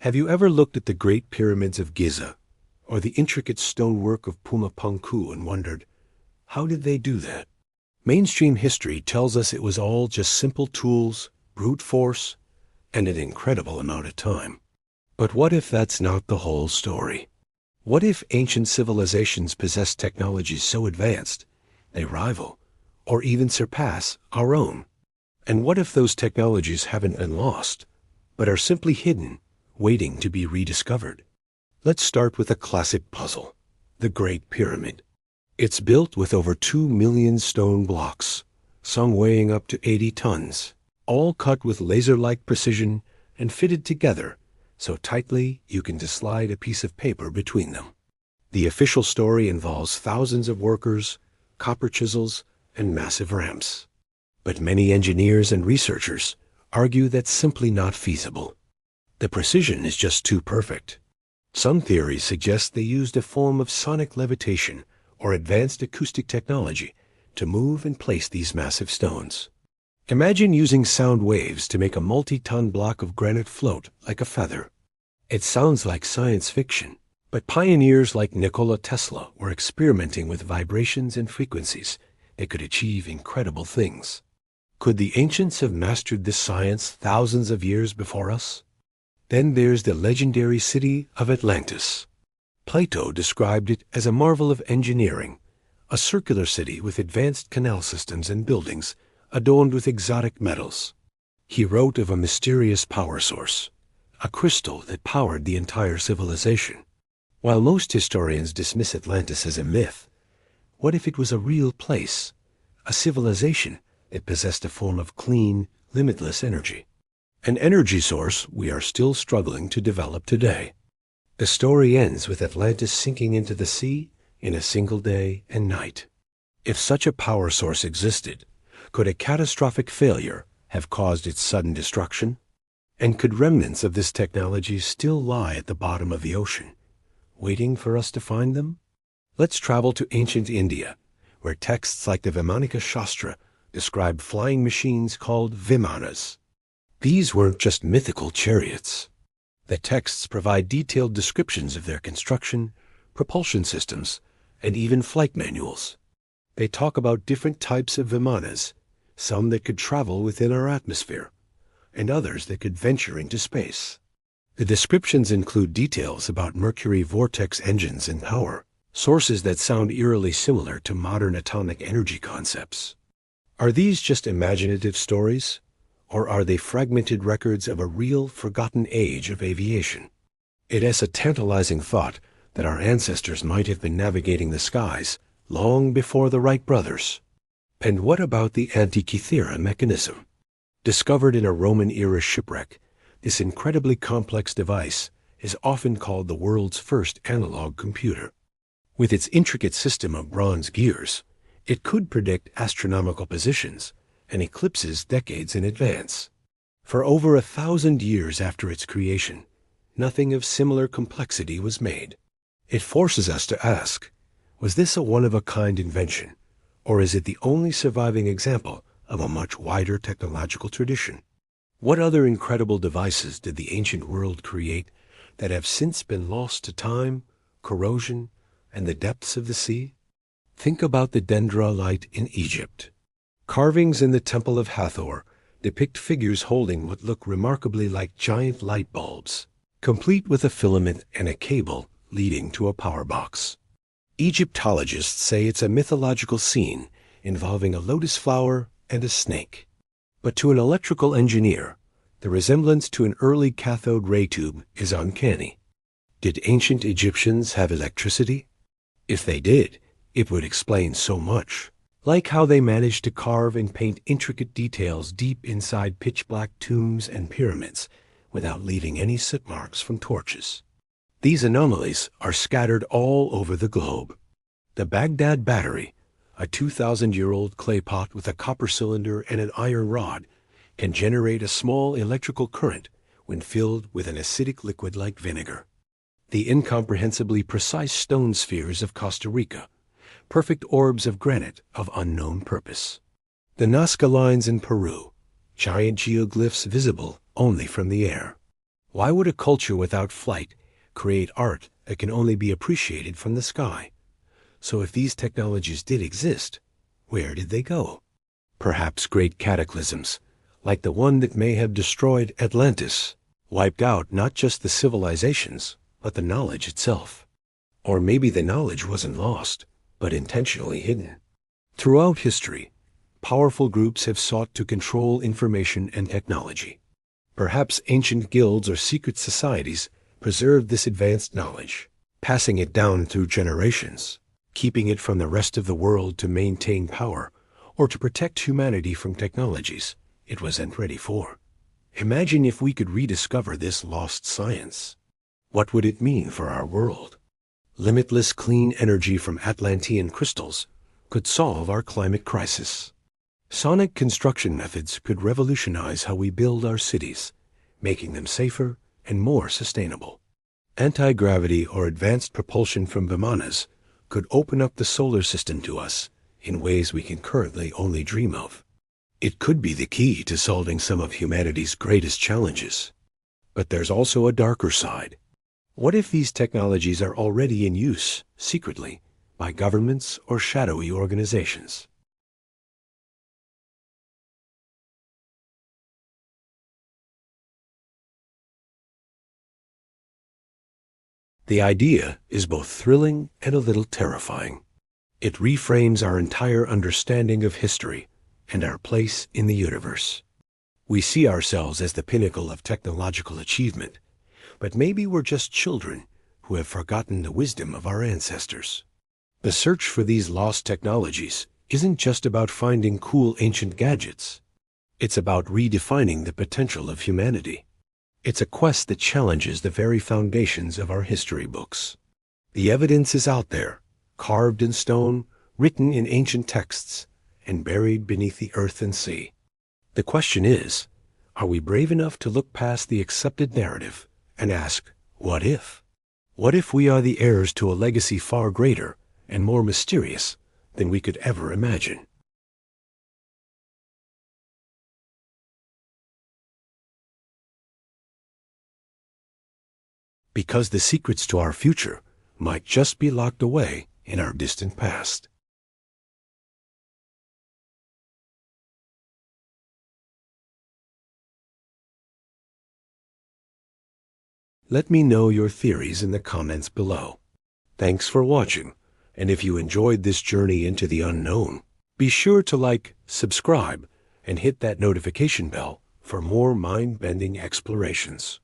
Have you ever looked at the Great Pyramids of Giza or the intricate stonework of Puma Punku and wondered, how did they do that? Mainstream history tells us it was all just simple tools, brute force, and an incredible amount of time. But what if that's not the whole story? What if ancient civilizations possess technologies so advanced they rival or even surpass our own? And what if those technologies haven't been lost, but are simply hidden, waiting to be rediscovered? Let's start with a classic puzzle, the Great Pyramid. It's built with over 2 million stone blocks, some weighing up to 80 tons, all cut with laser-like precision and fitted together so tightly you can just slide a piece of paper between them. The official story involves thousands of workers, copper chisels, and massive ramps. But many engineers and researchers argue that's simply not feasible. The precision is just too perfect. Some theories suggest they used a form of sonic levitation or advanced acoustic technology to move and place these massive stones. Imagine using sound waves to make a multi-ton block of granite float like a feather. It sounds like science fiction, but pioneers like Nikola Tesla were experimenting with vibrations and frequencies that could achieve incredible things. Could the ancients have mastered this science thousands of years before us? Then there's the legendary city of Atlantis. Plato described it as a marvel of engineering, a circular city with advanced canal systems and buildings adorned with exotic metals. He wrote of a mysterious power source, a crystal that powered the entire civilization. While most historians dismiss Atlantis as a myth, what if it was a real place, a civilization that possessed a form of clean, limitless energy? An energy source we are still struggling to develop today. The story ends with Atlantis sinking into the sea in a single day and night. If such a power source existed, could a catastrophic failure have caused its sudden destruction? And could remnants of this technology still lie at the bottom of the ocean, waiting for us to find them? Let's travel to ancient India, where texts like the Vimanas Shastra describe flying machines called Vimanas. These weren't just mythical chariots. The texts provide detailed descriptions of their construction, propulsion systems, and even flight manuals. They talk about different types of Vimanas, some that could travel within our atmosphere, and others that could venture into space. The descriptions include details about Mercury vortex engines and power, sources that sound eerily similar to modern atomic energy concepts. Are these just imaginative stories? Or are they fragmented records of a real, forgotten age of aviation? It is a tantalizing thought that our ancestors might have been navigating the skies long before the Wright brothers. And what about the Antikythera mechanism? Discovered in a Roman-era shipwreck, this incredibly complex device is often called the world's first analog computer. With its intricate system of bronze gears, it could predict astronomical positions and eclipses decades in advance. For over 1,000 years after its creation, nothing of similar complexity was made. It forces us to ask, was this a one-of-a-kind invention, or is it the only surviving example of a much wider technological tradition? What other incredible devices did the ancient world create that have since been lost to time, corrosion, and the depths of the sea? Think about the dendrolite in Egypt. Carvings in the Temple of Hathor depict figures holding what look remarkably like giant light bulbs, complete with a filament and a cable leading to a power box. Egyptologists say it's a mythological scene involving a lotus flower and a snake. But to an electrical engineer, the resemblance to an early cathode ray tube is uncanny. Did ancient Egyptians have electricity? If they did, it would explain so much. Like how they managed to carve and paint intricate details deep inside pitch-black tombs and pyramids without leaving any soot marks from torches. These anomalies are scattered all over the globe. The Baghdad battery, a 2,000-year-old clay pot with a copper cylinder and an iron rod, can generate a small electrical current when filled with an acidic liquid like vinegar. The incomprehensibly precise stone spheres of Costa Rica, perfect orbs of granite of unknown purpose. The Nazca lines in Peru, giant geoglyphs visible only from the air. Why would a culture without flight create art that can only be appreciated from the sky? So if these technologies did exist, where did they go? Perhaps great cataclysms, like the one that may have destroyed Atlantis, wiped out not just the civilizations, but the knowledge itself. Or maybe the knowledge wasn't lost, but intentionally hidden. Throughout history, powerful groups have sought to control information and technology. Perhaps ancient guilds or secret societies preserved this advanced knowledge, passing it down through generations, keeping it from the rest of the world to maintain power or to protect humanity from technologies it wasn't ready for. Imagine if we could rediscover this lost science. What would it mean for our world? Limitless clean energy from Atlantean crystals could solve our climate crisis. Sonic construction methods could revolutionize how we build our cities, making them safer and more sustainable. Anti-gravity or advanced propulsion from Vimanas could open up the solar system to us in ways we can currently only dream of. It could be the key to solving some of humanity's greatest challenges. But there's also a darker side. What if these technologies are already in use, secretly, by governments or shadowy organizations? The idea is both thrilling and a little terrifying. It reframes our entire understanding of history and our place in the universe. We see ourselves as the pinnacle of technological achievement, but maybe we're just children who have forgotten the wisdom of our ancestors. The search for these lost technologies isn't just about finding cool ancient gadgets. It's about redefining the potential of humanity. It's a quest that challenges the very foundations of our history books. The evidence is out there, carved in stone, written in ancient texts, and buried beneath the earth and sea. The question is, are we brave enough to look past the accepted narrative and ask, what if? What if we are the heirs to a legacy far greater and more mysterious than we could ever imagine? Because the secrets to our future might just be locked away in our distant past. Let me know your theories in the comments below. Thanks for watching, and if you enjoyed this journey into the unknown, be sure to like, subscribe, and hit that notification bell for more mind-bending explorations.